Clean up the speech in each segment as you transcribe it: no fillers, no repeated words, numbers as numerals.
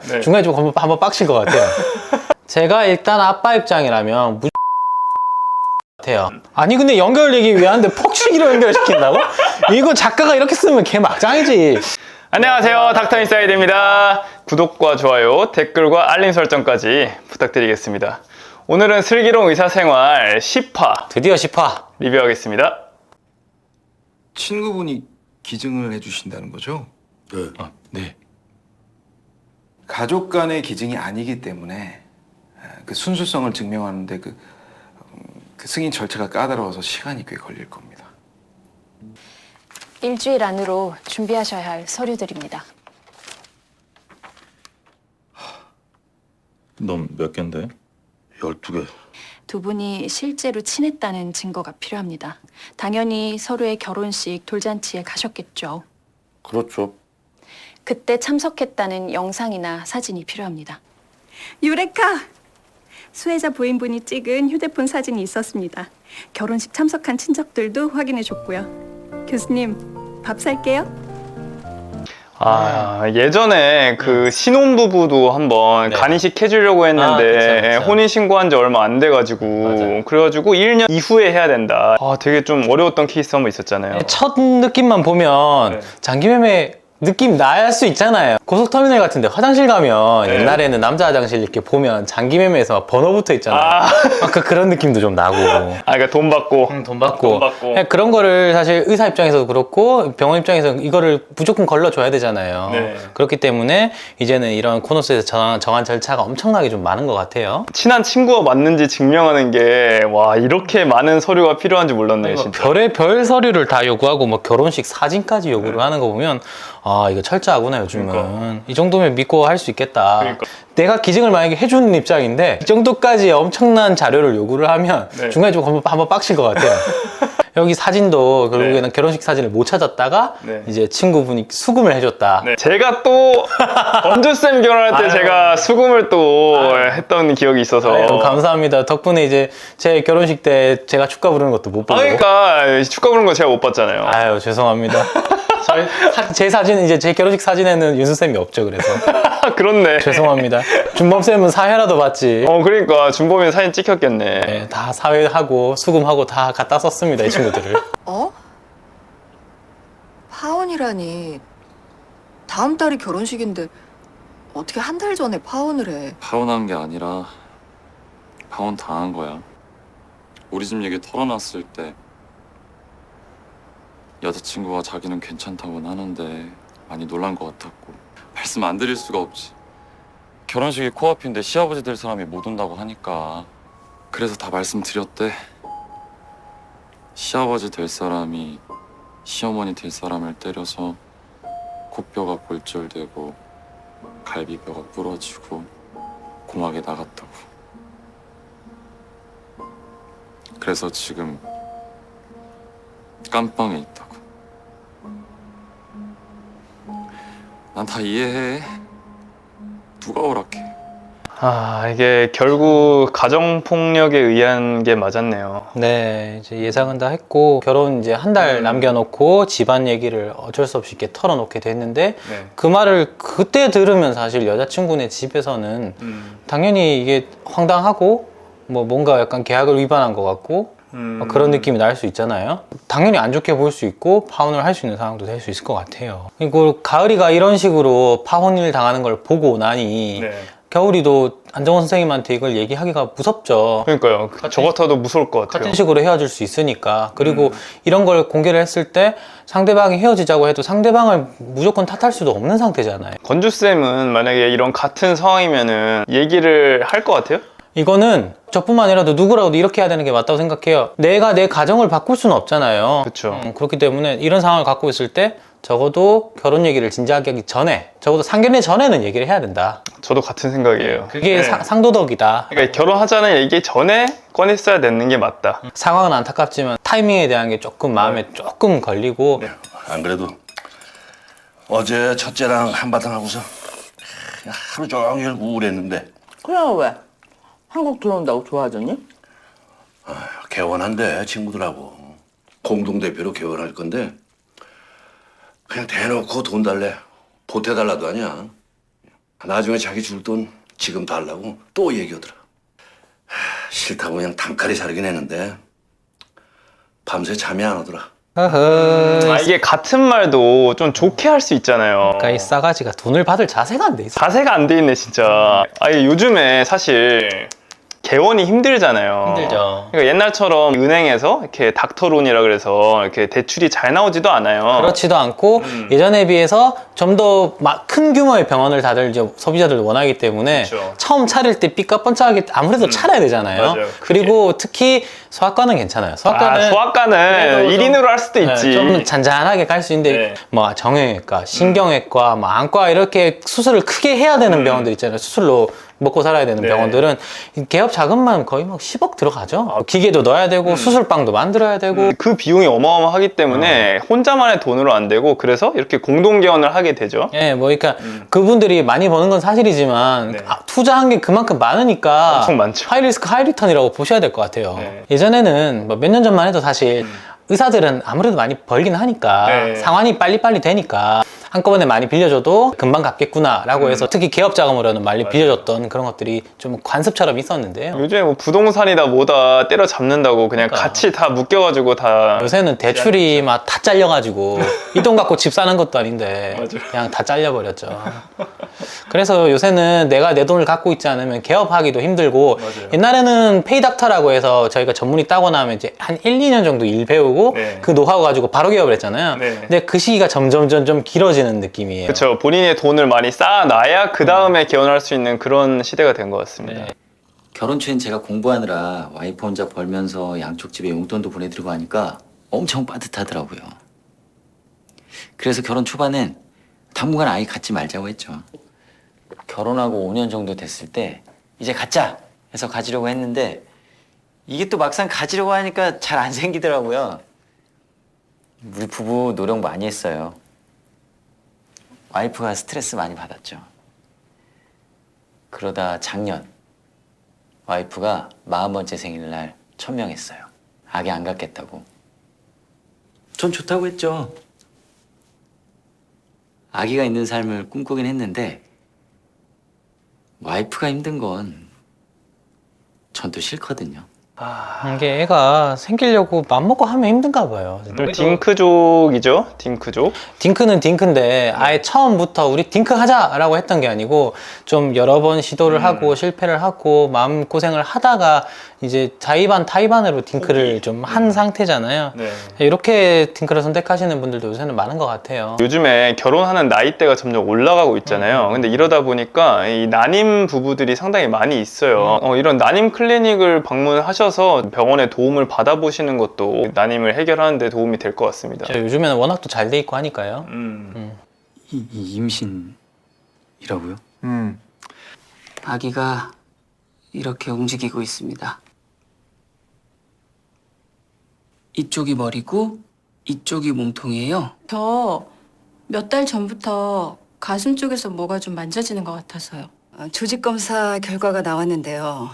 네. 중간에 좀 한번 빡칠 것 같아요. 제가 일단 아빠 입장이라면 같아요. 아니 근데 연결 얘기 왜 하는데 폭식이로 연결시킨다고? 이거 작가가 이렇게 쓰면 걔 막장이지. 안녕하세요, 닥터 인사이드입니다. 구독과 좋아요, 댓글과 알림 설정까지 부탁드리겠습니다. 오늘은 슬기로운 의사생활 10화 드디어 10화 리뷰하겠습니다. 친구분이 기증을 해주신다는 거죠? 네. 네. 가족 간의 기증이 아니기 때문에 그 순수성을 증명하는데 그 승인 절차가 까다로워서 시간이 꽤 걸릴 겁니다. 일주일 안으로 준비하셔야 할 서류들입니다. 넌 몇 갠데? 12개. 두 분이 실제로 친했다는 증거가 필요합니다. 당연히 서로의 결혼식, 돌잔치에 가셨겠죠. 그렇죠. 그때 참석했다는 영상이나 사진이 필요합니다. 유레카! 수혜자 부인분이 찍은 휴대폰 사진이 있었습니다. 결혼식 참석한 친척들도 확인해줬고요. 교수님, 밥 살게요. 예전에 그 신혼부부도 한번 네. 간이식 해주려고 했는데 그쵸, 그쵸. 혼인신고한 지 얼마 안 돼가지고 맞아요. 그래가지고 1년 이후에 해야 된다. 되게 좀 어려웠던 케이스 한번 있었잖아요. 첫 느낌만 보면 네. 장기매매 느낌 나야 할 수 있잖아요. 고속터미널 같은데 화장실 가면 네. 옛날에는 남자 화장실 이렇게 보면 장기매매에서 번호 붙어 있잖아요. 아까 그런 느낌도 좀 나고. 그러니까 돈 받고 돈 받고. 돈 받고. 그냥 그런 거를 사실 의사 입장에서도 그렇고 병원 입장에서 이거를 무조건 걸러줘야 되잖아요. 네. 그렇기 때문에 이제는 이런 코너스에서 정한 절차가 엄청나게 좀 많은 것 같아요. 친한 친구가 맞는지 증명하는 게 와 이렇게 많은 서류가 필요한지 몰랐네요, 진짜. 별의 별 서류를 다 요구하고 뭐 결혼식 사진까지 요구를 하는 거 보면 이거 철저하구나 요즘은. 그러니까. 이 정도면 믿고 할 수 있겠다. 그러니까. 내가 기증을 만약에 해주는 입장인데 이 정도까지 엄청난 자료를 요구를 하면 네. 중간에 좀 한번 빡칠 것 같아요. 여기 사진도 결국에는 결혼식 사진을 못 찾았다가 네. 이제 친구분이 수금을 해줬다. 네. 제가 또 언주쌤 결혼할 때 아유. 제가 수금을 또 했던 기억이 있어서 아유, 감사합니다. 덕분에 이제 제 결혼식 때 제가 축가 부르는 것도 못 보고. 그러니까 축가 부르는 거 제가 못 봤잖아요. 아유, 죄송합니다. 제 사진은 이제 제 결혼식 사진에는 윤수쌤이 없죠. 그래서 그렇네. 죄송합니다. 준범쌤은 사회라도 봤지. 그러니까 준범이 사진 찍혔겠네. 네, 다 사회하고 수금하고 다 갖다 썼습니다. 이 친구들을. 어? 파혼이라니. 다음 달이 결혼식인데 어떻게 한 달 전에 파혼을 해? 파혼한 게 아니라 파혼 당한 거야. 우리 집 얘기 털어놨을 때 여자친구가 자기는 괜찮다고는 하는데 많이 놀란 것 같았고 말씀 안 드릴 수가 없지. 결혼식이 코앞인데 시아버지 될 사람이 못 온다고 하니까 그래서 다 말씀드렸대. 시아버지 될 사람이 시어머니 될 사람을 때려서 코뼈가 골절되고 갈비뼈가 부러지고 고막에 나갔다고. 그래서 지금 깜빵에 있다고. 난 다 이해해. 누가 오락해. 이게 결국 가정폭력에 의한 게 맞았네요. 네, 이제 예상은 다 했고 결혼 이제 한 달 남겨놓고 집안 얘기를 어쩔 수 없이 이렇게 털어놓게 됐는데 네. 그 말을 그때 들으면 사실 여자친구네 집에서는 당연히 이게 황당하고 뭐 뭔가 약간 계약을 위반한 것 같고 그런 느낌이 날 수 있잖아요. 당연히 안 좋게 볼 수 있고 파혼을 할 수 있는 상황도 될 수 있을 것 같아요. 그리고 가을이가 이런 식으로 파혼을 당하는 걸 보고 나니 네. 겨울이도 안정원 선생님한테 이걸 얘기하기가 무섭죠. 그러니까요. 저 같아도 무서울 것 같아요. 같은 식으로 헤어질 수 있으니까. 그리고 이런 걸 공개를 했을 때 상대방이 헤어지자고 해도 상대방을 무조건 탓할 수도 없는 상태잖아요. 건주쌤은 만약에 이런 같은 상황이면은 얘기를 할 것 같아요? 이거는 저뿐만 아니라도 누구라도 이렇게 해야 되는 게 맞다고 생각해요. 내가 내 가정을 바꿀 수는 없잖아요. 그쵸. 그렇기 때문에 이런 상황을 갖고 있을 때 적어도 결혼 얘기를 진지하게 하기 전에, 적어도 상견례 전에는 얘기를 해야 된다. 저도 같은 생각이에요. 그게 네. 상도덕이다. 그러니까 결혼하자는 얘기 전에 꺼냈어야 되는 게 맞다. 상황은 안타깝지만 타이밍에 대한 게 조금 마음에 조금 걸리고 안 그래도 어제 첫째랑 한바탕 하고서 하루 종일 우울했는데 그냥 왜? 한국 들어온다고 좋아하더니? 개원한대 친구들하고 공동대표로 개원할 건데 그냥 대놓고 돈 달래 보태달라도 하냐. 나중에 자기 줄 돈 지금 달라고 또 얘기하더라. 싫다고 그냥 단칼에 자르긴 했는데 밤새 잠이 안 오더라. 허허. 이게 같은 말도 좀 좋게 할 수 있잖아요. 그러니까 이 싸가지가 돈을 받을 자세가 안 돼 있어. 자세가 안 돼 있네 진짜. 아니 요즘에 사실 개원이 힘들잖아요. 힘들죠. 그러니까 옛날처럼 은행에서 이렇게 닥터론이라 그래서 이렇게 대출이 잘 나오지도 않아요. 그렇지도 않고 예전에 비해서 좀 더 큰 규모의 병원을 다들 이제 소비자들 원하기 때문에 그렇죠. 처음 차릴 때 삐까뻔쩍하게 아무래도 차려야 되잖아요. 맞아요. 그리고 특히 소아과는 괜찮아요. 소아과는 소아과는 1인으로 할 수도 있지. 좀 잔잔하게 갈 수 있는데 네. 뭐 정형외과, 신경외과, 뭐 안과 이렇게 수술을 크게 해야 되는 병원들 있잖아요. 수술로 먹고 살아야 되는 네. 병원들은 개업 자금만 거의 막 10억 들어가죠. 기계도 넣어야 되고 수술방도 만들어야 되고 그 비용이 어마어마하기 때문에 혼자만의 돈으로 안 되고 그래서 이렇게 공동개원을 하게 되죠. 예, 뭐, 그러니까 그분들이 많이 버는 건 사실이지만 네. 투자한 게 그만큼 많으니까 엄청 많죠. 하이 리스크 하이 리턴이라고 보셔야 될 것 같아요. 네. 예전에는 뭐 몇 년 전만 해도 사실 의사들은 아무래도 많이 벌긴 하니까 네. 상환이 빨리빨리 되니까 한꺼번에 많이 빌려줘도 금방 갚겠구나라고 해서 특히 개업 자금으로는 많이 빌려줬던 그런 것들이 좀 관습처럼 있었는데요. 요즘에 뭐 부동산이다 뭐다 때려잡는다고 그냥 그러니까. 같이 다 묶여가지고 다 요새는 대출이 막 다 잘려가지고 이 돈 갖고 집 사는 것도 아닌데 그냥 다 잘려버렸죠. 그래서 요새는 내가 내 돈을 갖고 있지 않으면 개업하기도 힘들고 옛날에는 페이닥터라고 해서 저희가 전문의 따고 나면 이제 한 1, 2년 정도 일 배우고 네. 그 노하우 가지고 바로 개업을 했잖아요. 네. 근데 그 시기가 점점 길어지는 느낌이에요. 그렇죠. 본인의 돈을 많이 쌓아놔야 그 다음에 개원할 수 있는 그런 시대가 된 것 같습니다. 네. 결혼 초엔 제가 공부하느라 와이프 혼자 벌면서 양쪽 집에 용돈도 보내드리고 하니까 엄청 빠듯하더라고요. 그래서 결혼 초반엔 당분간 아이 갖지 말자고 했죠. 결혼하고 5년 정도 됐을 때 이제 갖자 해서 가지려고 했는데 이게 또 막상 가지려고 하니까 잘 안 생기더라고요. 우리 부부 노력 많이 했어요. 와이프가 스트레스 많이 받았죠. 그러다 작년 와이프가 40번째 생일날 천명했어요. 아기 안 갖겠다고. 전 좋다고 했죠. 아기가 있는 삶을 꿈꾸긴 했는데 와이프가 힘든 건 전 또 싫거든요. 이게 애가 생기려고 맘먹고 하면 힘든가 봐요. 딩크족이죠. 딩크족. 딩크는 딩크인데 아예 처음부터 우리 딩크 하자라고 했던 게 아니고 좀 여러 번 시도를 하고 실패를 하고 마음고생을 하다가 이제 자의반 타의반으로 딩크를 좀 한 상태잖아요. 네. 이렇게 딩크를 선택하시는 분들도 요새는 많은 것 같아요. 요즘에 결혼하는 나이대가 점점 올라가고 있잖아요. 근데 이러다 보니까 이 난임 부부들이 상당히 많이 있어요. 이런 난임 클리닉을 방문하셔서 병원의 도움을 받아보시는 것도 난임을 해결하는 데 도움이 될 것 같습니다. 요즘에는 워낙 또 잘 돼 있고 하니까요. 이 임신이라고요? 아기가 이렇게 움직이고 있습니다. 이쪽이 머리고 이쪽이 몸통이에요. 저 몇 달 전부터 가슴 쪽에서 뭐가 좀 만져지는 것 같아서요. 조직 검사 결과가 나왔는데요.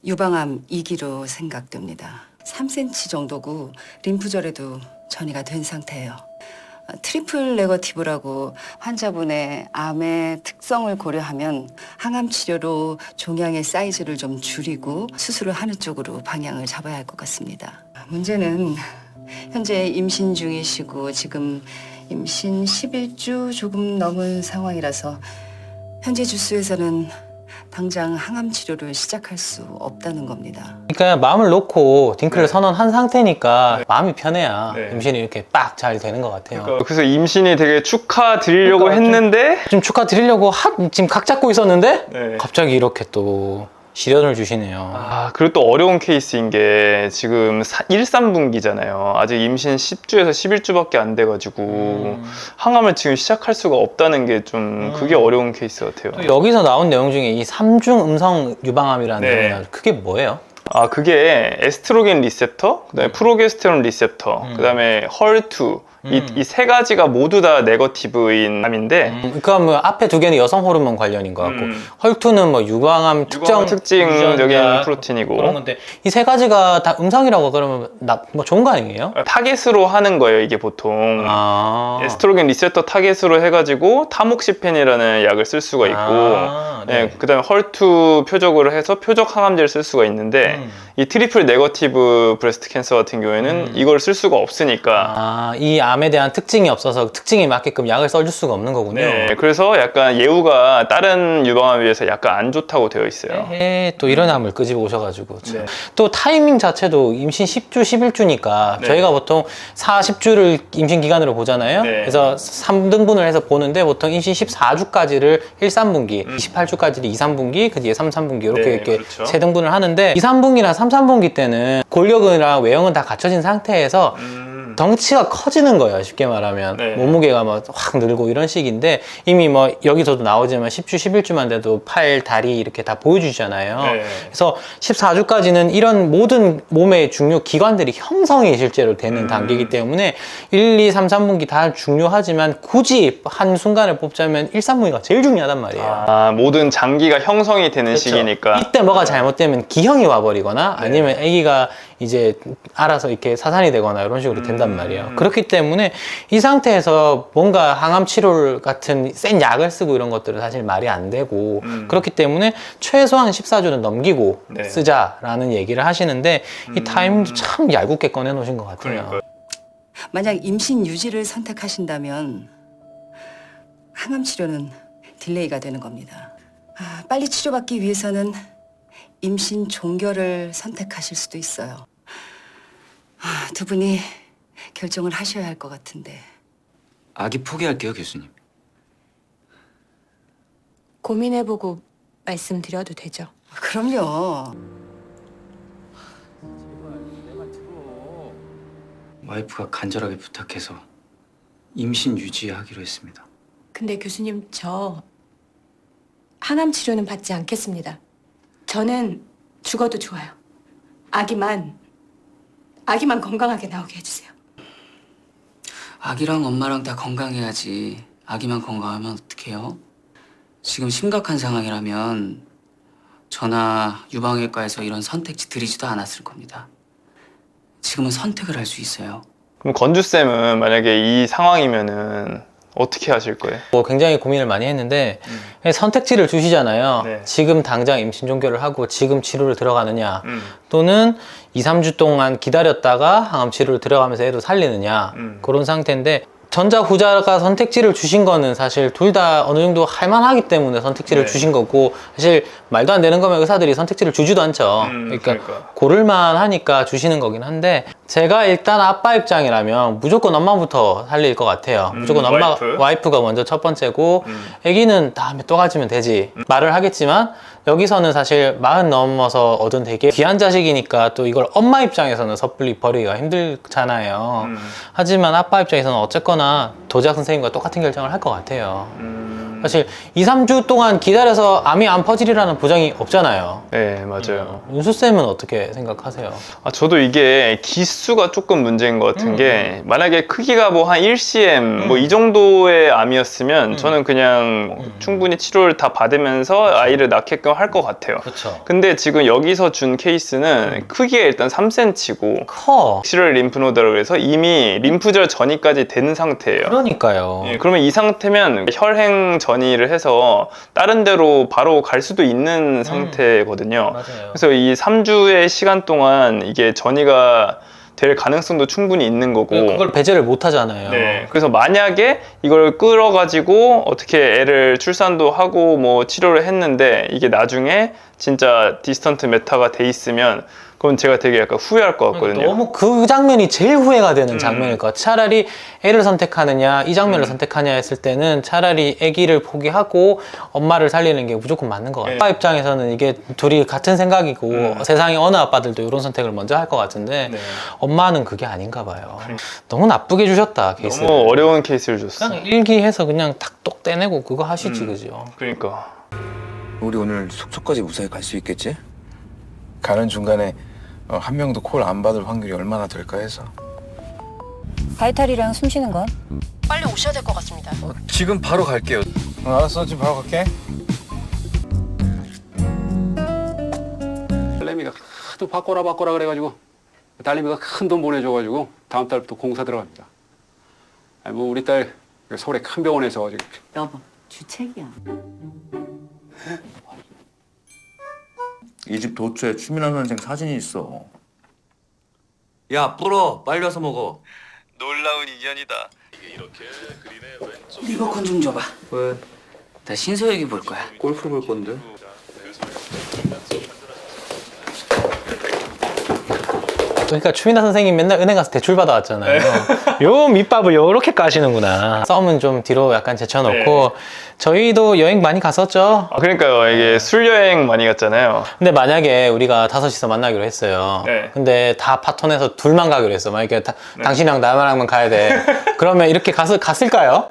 유방암 2기로 생각됩니다. 3cm 정도고 림프절에도 전이가 된 상태예요. 트리플 네거티브라고 환자분의 암의 특성을 고려하면 항암 치료로 종양의 사이즈를 좀 줄이고 수술을 하는 쪽으로 방향을 잡아야 할 것 같습니다. 문제는 현재 임신 중이시고 지금 임신 11주 조금 넘은 상황이라서 현재 주수에서는 당장 항암 치료를 시작할 수 없다는 겁니다. 그러니까 마음을 놓고 딩크를 선언한 상태니까 마음이 편해야 네. 임신이 이렇게 빡 잘 되는 것 같아요. 그래서 임신이 되게 축하드리려고 했는데 좀 축하드리려고 지금 각 잡고 있었는데 네. 갑자기 이렇게 또 시련을 주시네요. 그리고 또 어려운 케이스인 게 지금 1, 3분기잖아요. 아직 임신 10주에서 11주밖에 안 돼가지고 항암을 지금 시작할 수가 없다는 게 좀 그게 어려운 케이스 같아요. 또 여기서 나온 내용 중에 이 3중 음성 유방암이라는 네. 내용이 그게 뭐예요? 그게 에스트로겐 리셉터, 그다음에 프로게스테론 리셉터, 그다음에 HER2 이 세 가지가 모두 다 네거티브인 암인데 그러니까 뭐 앞에 두 개는 여성 호르몬 관련인 것 같고 헐투는 뭐 유방암 특징적인 유전자 프로틴이고 그런 건데 이 세 가지가 다 음성이라고 그러면 뭐 좋은 거 아니에요? 타겟으로 하는 거예요, 이게 보통. 에스트로겐 리셉터 타겟으로 해가지고 타목시펜이라는 약을 쓸 수가 있고, 네. 그다음에 헐투 표적으로 해서 표적 항암제를 쓸 수가 있는데 이 트리플 네거티브 브레스트 캔서 같은 경우에는 이걸 쓸 수가 없으니까. 이 암에 대한 특징이 없어서 특징에 맞게끔 약을 써줄 수가 없는 거군요. 네, 그래서 약간 예후가 다른 유방암에 비해서 약간 안 좋다고 되어 있어요. 또 이런 암을 끄집어 오셔가지고 네. 또 타이밍 자체도 임신 10주, 11주니까 네. 저희가 보통 10주를 임신 기간으로 보잖아요. 네. 그래서 3등분을 해서 보는데 보통 임신 14주까지를 1, 3분기, 28주까지를 2, 3분기, 그 뒤에 3, 3분기 이렇게 네, 이렇게 그렇죠. 세 등분을 하는데 2, 3분기나 3, 3분기 때는 골격이랑 외형은 다 갖춰진 상태에서 덩치가 커지는 거예요. 쉽게 말하면 네. 몸무게가 막 확 늘고 이런 식인데 이미 뭐 여기서도 나오지만 10주, 11주만 돼도 팔, 다리 이렇게 다 보여주잖아요. 네. 그래서 14주까지는 이런 모든 몸의 중요 기관들이 형성이 실제로 되는 단계이기 때문에 1, 2, 3, 3분기 다 중요하지만 굳이 한 순간을 뽑자면 1, 3분기가 제일 중요하단 말이에요. 모든 장기가 형성이 되는 그렇죠. 시기니까. 이때 뭐가 잘못되면 기형이 와버리거나 아니면 아기가 이제 알아서 이렇게 사산이 되거나 이런 식으로 된단 말이에요. 그렇기 때문에 이 상태에서 뭔가 항암 치료 같은 센 약을 쓰고 이런 것들은 사실 말이 안 되고 그렇기 때문에 최소한 14주는 넘기고 네. 쓰자라는 얘기를 하시는데 이 타이밍도 참 얄궂게 꺼내놓으신 것 같아요. 그러니까요. 만약 임신 유지를 선택하신다면 항암 치료는 딜레이가 되는 겁니다. 빨리 치료받기 위해서는 임신 종결을 선택하실 수도 있어요. 두 분이 결정을 하셔야 할 것 같은데. 아기 포기할게요, 교수님. 고민해보고 말씀드려도 되죠? 그럼요. 와이프가 간절하게 부탁해서 임신 유지하기로 했습니다. 근데 교수님, 저 항암 치료는 받지 않겠습니다. 저는 죽어도 좋아요. 아기만 건강하게 나오게 해주세요. 아기랑 엄마랑 다 건강해야지. 아기만 건강하면 어떡해요? 지금 심각한 상황이라면 저나 유방외과에서 이런 선택지 드리지도 않았을 겁니다. 지금은 선택을 할 수 있어요. 그럼 건주쌤은 만약에 이 상황이면은 어떻게 하실 거예요? 뭐 굉장히 고민을 많이 했는데 선택지를 주시잖아요. 네. 지금 당장 임신 종결을 하고 지금 치료를 들어가느냐 또는 2, 3주 동안 기다렸다가 항암 치료를 들어가면서 애도 살리느냐 그런 상태인데 전자 후자가 선택지를 주신 거는 사실 둘 다 어느 정도 할만하기 때문에 선택지를 네. 주신 거고 사실 말도 안 되는 거면 의사들이 선택지를 주지도 않죠. 그러니까 고를만 하니까 주시는 거긴 한데 제가 일단 아빠 입장이라면 무조건 엄마부터 살릴 것 같아요. 무조건 엄마 와이프가 먼저 첫 번째고 아기는 다음에 또 가지면 되지 말을 하겠지만 여기서는 사실 40 넘어서 얻은 되게 귀한 자식이니까 또 이걸 엄마 입장에서는 섣불리 버리기가 힘들잖아요. 하지만 아빠 입장에서는 어쨌거나 도자 선생님과 똑같은 결정을 할 것 같아요. 사실 2, 3주 동안 기다려서 암이 안 퍼지리라는 보장이 없잖아요. 네, 맞아요. 윤수쌤은 어떻게 생각하세요? 저도 이게 기수가 조금 문제인 것 같은 게 만약에 크기가 뭐 한 1cm 뭐 이 정도의 암이었으면 저는 그냥 충분히 치료를 다 받으면서 아이를 낳게끔 할 것 같아요. 그렇죠. 근데 지금 여기서 준 케이스는 크기가 일단 3cm고 커. 실을 림프노드라고 해서 이미 림프절 전이까지 된 상태예요. 그러니까요. 그러면 이 상태면 혈행 전이를 해서 다른 데로 바로 갈 수도 있는 상태거든요. 맞아요. 그래서 이 3주의 시간 동안 이게 전이가 될 가능성도 충분히 있는 거고 그걸 배제를 못 하잖아요. 네. 그래서 만약에 이걸 끌어가지고 어떻게 애를 출산도 하고 뭐 치료를 했는데 이게 나중에 진짜 디스턴트 메타가 돼 있으면 그건 제가 되게 약간 후회할 것 같거든요. 너무 그 장면이 제일 후회가 되는 장면일 것 같아요. 차라리 애를 선택하느냐 이 장면을 선택하냐 했을 때는 차라리 아기를 포기하고 엄마를 살리는 게 무조건 맞는 것 같아요. 아빠 입장에서는 이게 둘이 같은 생각이고 세상에 어느 아빠들도 이런 선택을 먼저 할 것 같은데 엄마는 그게 아닌가 봐요. 너무 나쁘게 주셨다 케이스. 너무 어려운 케이스를 줬어. 그냥 일기해서 그냥 탁똑 떼내고 그거 하시지 그죠? 그러니까 우리 오늘 숙소까지 무사히 갈 수 있겠지? 가는 중간에 한 명도 콜 안 받을 확률이 얼마나 될까 해서. 바이탈이랑 숨 쉬는 건? 빨리 오셔야 될 것 같습니다. 지금 바로 갈게요. 알았어, 지금 바로 갈게. 딸내미가 하도 바꿔라 그래가지고 딸내미가 큰 돈 보내줘가지고 다음 달부터 공사 들어갑니다. 아니 뭐 우리 딸 서울에 큰 병원에서 지금 여보, 주책이야. 이 집 도처에 추민환 선생 사진이 있어. 야, 불어. 빨리 와서 먹어. 놀라운 인연이다. 리모컨 좀 줘봐. 왜? 나 신서유기 볼 거야. 골프 볼 건데. 그러니까 추민아 선생님 맨날 은행 가서 대출 받아왔잖아요. 요 밑밥을 요렇게 까시는구나. 썸은 좀 뒤로 약간 제쳐놓고 저희도 여행 많이 갔었죠. 아, 그러니까요. 이게 술 여행 많이 갔잖아요. 근데 만약에 우리가 5이서 만나기로 했어요. 네. 근데 다 파토내서 둘만 가기로 했어. 만약에 당신이랑 나만랑만 가야 돼. 그러면 이렇게 갔을까요?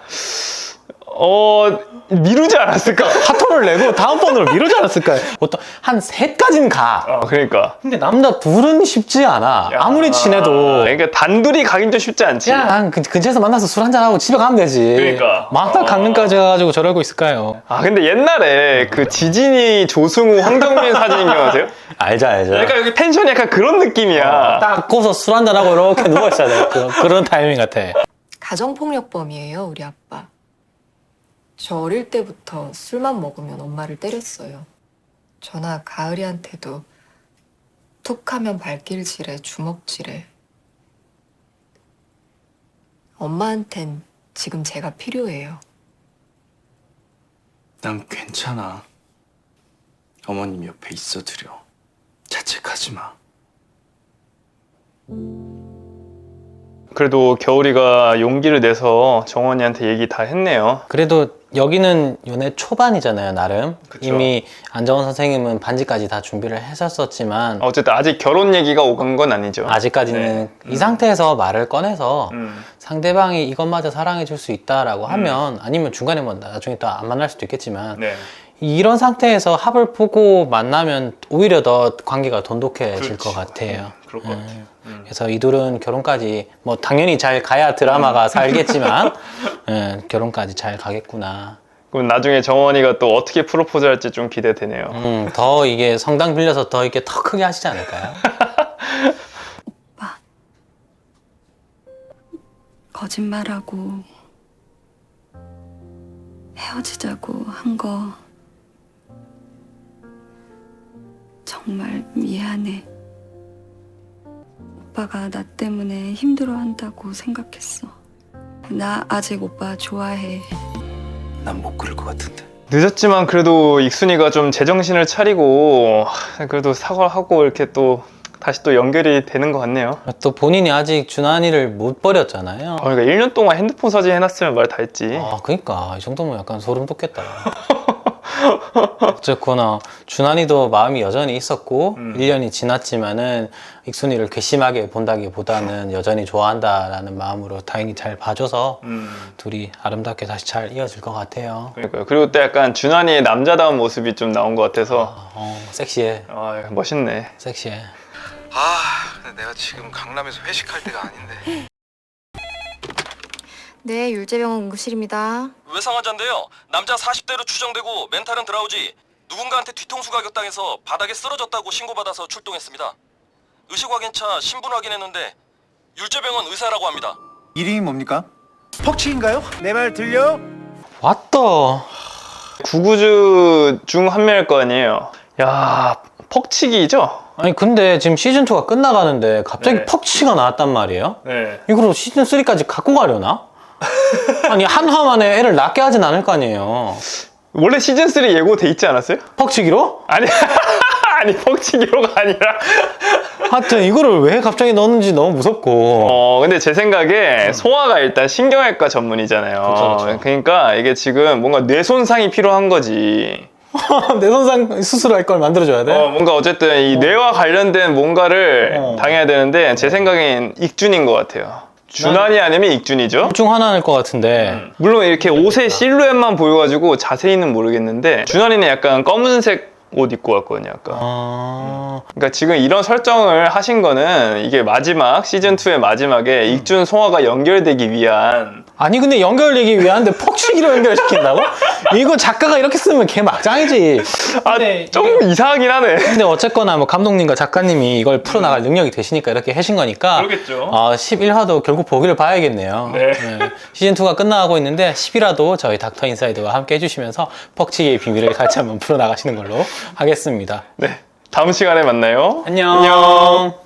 미루지 않았을까? 파토를 내고 다음번으로 미루지 않았을까요? 보통 한 3까지는 가. 그러니까. 근데 남자 둘은 쉽지 않아. 아무리 친해도. 그러니까 단둘이 가긴 좀 쉽지 않지. 야, 한 근처에서 만나서 술 한잔하고 집에 가면 되지. 그러니까. 막상 강릉까지 가가지고 저러고 있을까요? 근데 옛날에 그 지진이 조승우, 황정민 사진인 거 아세요? 알죠. 그러니까 여기 텐션이 약간 그런 느낌이야. 딱 고서 술 한잔하고 이렇게 누워있어야 돼. 그런 타이밍 같아. 가정폭력범이에요, 우리 아빠. 저 어릴 때부터 술만 먹으면 엄마를 때렸어요. 저나 가을이한테도 툭하면 발길질해, 주먹질해. 엄마한텐 지금 제가 필요해요. 난 괜찮아. 어머님 옆에 있어드려. 자책하지 마. 그래도 겨울이가 용기를 내서 정원이한테 얘기 다 했네요. 그래도 여기는 연애 초반이잖아요, 나름. 그쵸. 이미 안정원 선생님은 반지까지 다 준비를 했었지만 어쨌든 아직 결혼 얘기가 오간 건 아니죠. 아직까지는 이 상태에서 말을 꺼내서 음. 상대방이 이것마저 사랑해 줄 수 있다라고 하면 아니면 중간에 뭐 나중에 또 안 만날 수도 있겠지만 네. 이런 상태에서 합을 보고 만나면 오히려 더 관계가 돈독해질 그렇지. 것 같아요. 그럴 것 같아요. 그래서 이 둘은 결혼까지 뭐 당연히 잘 가야 드라마가 살겠지만 결혼까지 잘 가겠구나. 그럼 나중에 정원이가 또 어떻게 프로포즈 할지 좀 기대되네요. 더 이게 성당 빌려서 더 이렇게 더 크게 하시지 않을까요? 오빠, 거짓말하고 헤어지자고 한 거 정말 미안해. 오빠가 나 때문에 힘들어한다고 생각했어. 나 아직 오빠 좋아해. 난 못 그럴 것 같은데. 늦었지만 그래도 익순이가 좀 제정신을 차리고 그래도 사과하고 이렇게 또 다시 또 연결이 되는 것 같네요. 또 본인이 아직 준환이를 못 버렸잖아요. 그러니까 1년 동안 핸드폰 사진 해놨으면 말 다 했지. 그러니까 이 정도면 약간 소름 돋겠다. 어쨌거나 준환이도 마음이 여전히 있었고 1년이 지났지만은 익순이를 괘씸하게 본다기보다는 여전히 좋아한다라는 마음으로 다행히 잘 봐줘서 둘이 아름답게 다시 잘 이어질 것 같아요. 그러니까요. 그리고 또 약간 준환이의 남자다운 모습이 좀 나온 것 같아서 섹시해. 멋있네. 섹시해. 근데 내가 지금 강남에서 회식할 때가 아닌데. 네, 율제병원 응급실입니다. 외상환자인데요. 남자 40대로 추정되고 멘탈은 드라우지. 누군가한테 뒤통수 가격당해서 바닥에 쓰러졌다고 신고받아서 출동했습니다. 의식 확인차 신분 확인했는데 율제병원 의사라고 합니다. 이름이 뭡니까? 퍽치인가요? 내 말 들려? 왔다. 구구주 중 한 명일 거 아니에요. 야, 퍽치기죠? 아니 근데 지금 시즌2가 끝나가는데 갑자기 네. 퍽치가 나왔단 말이에요? 네. 이거로 시즌3까지 갖고 가려나? 아니 한 화 만에 애를 낳게 하진 않을 거 아니에요. 원래 시즌3 예고돼 있지 않았어요? 퍽치기로? 아니, 아니, 퍽치기로가 아니라. 하여튼 이거를 왜 갑자기 넣었는지 너무 무섭고. 근데 제 생각에 소아가 일단 신경외과 전문이잖아요. 그쵸. 그러니까 이게 지금 뭔가 뇌 손상이 필요한 거지. 내 손상 수술할 걸 만들어줘야 돼? 뭔가 어쨌든 이 뇌와 관련된 뭔가를 당해야 되는데 제 생각엔 익준인 것 같아요. 준환이 아니면 익준이죠. 둘 중 하나일 것 같은데. 물론 이렇게 옷의 실루엣만 보여가지고 자세히는 모르겠는데 준환이는 약간 검은색 옷 입고 왔거든요, 아까. 그러니까 지금 이런 설정을 하신 거는 이게 마지막 시즌2의 마지막에 익준 송화가 연결되기 위한. 아니 근데 연결되기 위한데 퍽치기로 연결시킨다고? 이거 작가가 이렇게 쓰면 걔 막장이지. 좀 이상하긴 하네. 근데 어쨌거나 뭐 감독님과 작가님이 이걸 풀어나갈 능력이 되시니까 이렇게 하신 거니까. 그러겠죠. 11화도 결국 보기를 봐야겠네요. 네. 시즌2가 끝나가고 있는데 10이라도 저희 닥터 인사이드와 함께 해주시면서 퍽치기의 비밀을 같이 한번 풀어나가시는 걸로 하겠습니다. 네. 다음 시간에 만나요. 안녕.